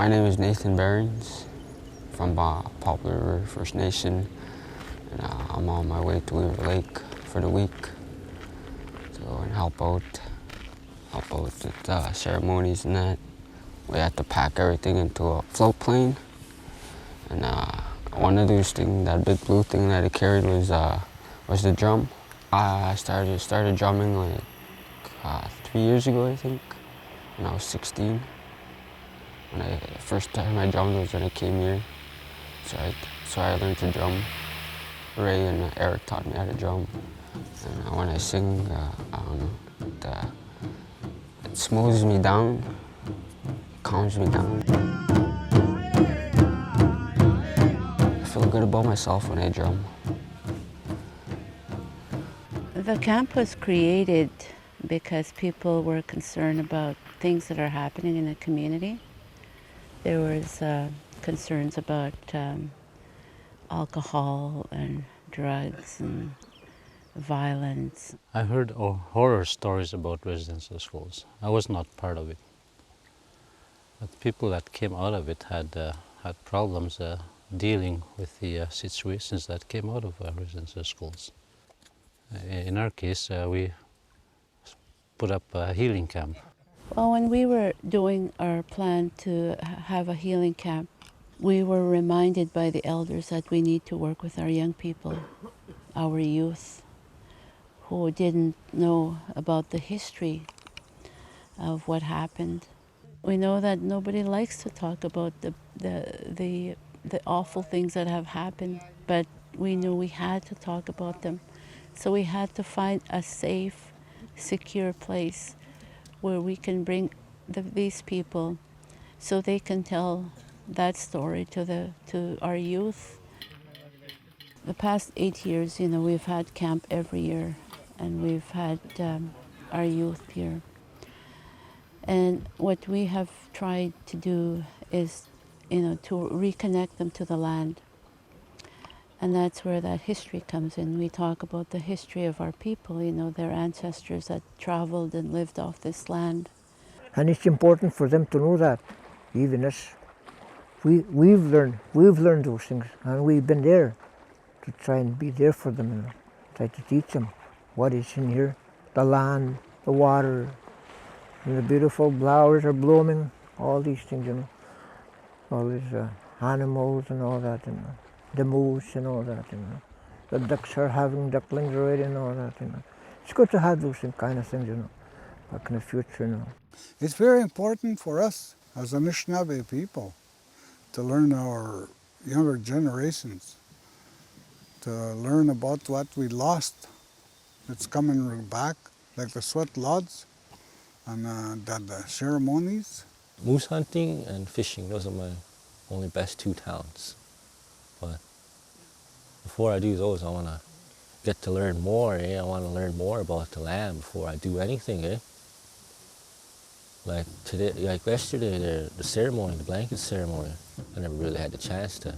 name is Nathan Behrens from Poplar River First Nation, and I'm on my way to Weaver Lake for the week to go and help out with ceremonies and that. We had to pack everything into a float plane, and one of those things, that big blue thing that I carried was the drum. I started drumming like 3 years ago, I think, when I was 16. The first time I drummed was when I came here. So I learned to drum. Ray and Eric taught me how to drum. And when I sing, it smooths me down, calms me down. I feel good about myself when I drum. The camp was created because people were concerned about things that are happening in the community. There was concerns about alcohol and drugs and violence. I heard horror stories about residential schools. I was not part of it. But people that came out of it had problems dealing with the situations that came out of residential schools. In our case, we put up a healing camp. Well, when we were doing our plan to have a healing camp, we were reminded by the elders that we need to work with our young people, our youth, who didn't know about the history of what happened. We know that nobody likes to talk about the awful things that have happened, but we knew we had to talk about them. So we had to find a safe, secure place where we can bring these people so they can tell that story to our youth. The past 8 years, we've had camp every year, and we've had our youth here. And what we have tried to do is, to reconnect them to the land. And that's where that history comes in. We talk about the history of our people, their ancestors that traveled and lived off this land. And it's important for them to know that, even us. We've learned those things, and we've been there to try and be there for them, try to teach them what is in here, the land, the water, and the beautiful flowers are blooming, all these things, all these animals and all that, the moose and all that, the ducks are having ducklings already and all that, It's good to have those kind of things, back in the future, It's very important for us as Anishinaabe people to learn our younger generations, to learn about what we lost. It's coming back, like the sweat lodges and the ceremonies. Moose hunting and fishing, those are my only best two talents. But before I do those, I want to get to learn more. I want to learn more about the land before I do anything. Like today, like yesterday, the ceremony, the blanket ceremony, I never really had the chance to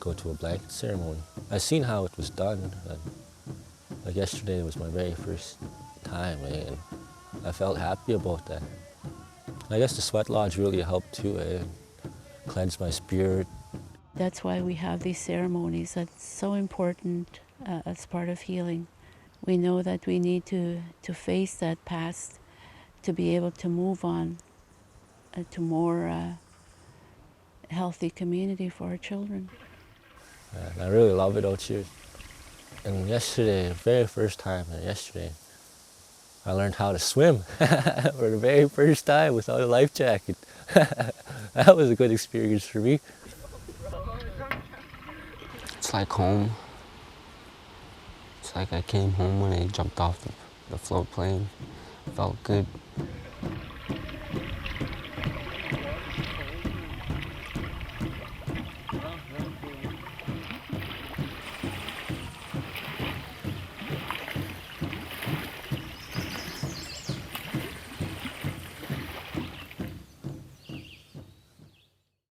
go to a blanket ceremony. I've seen how it was done. Like yesterday was my very first time, and I felt happy about that. I guess the sweat lodge really helped too, cleanse my spirit. That's why we have these ceremonies. That's so important as part of healing. We know that we need to face that past to be able to move on to more healthy community for our children. I really love it out here. And yesterday, the very first time, I learned how to swim for the very first time without a life jacket. That was a good experience for me. It's like home. It's like I came home when I jumped off the float plane. Felt good.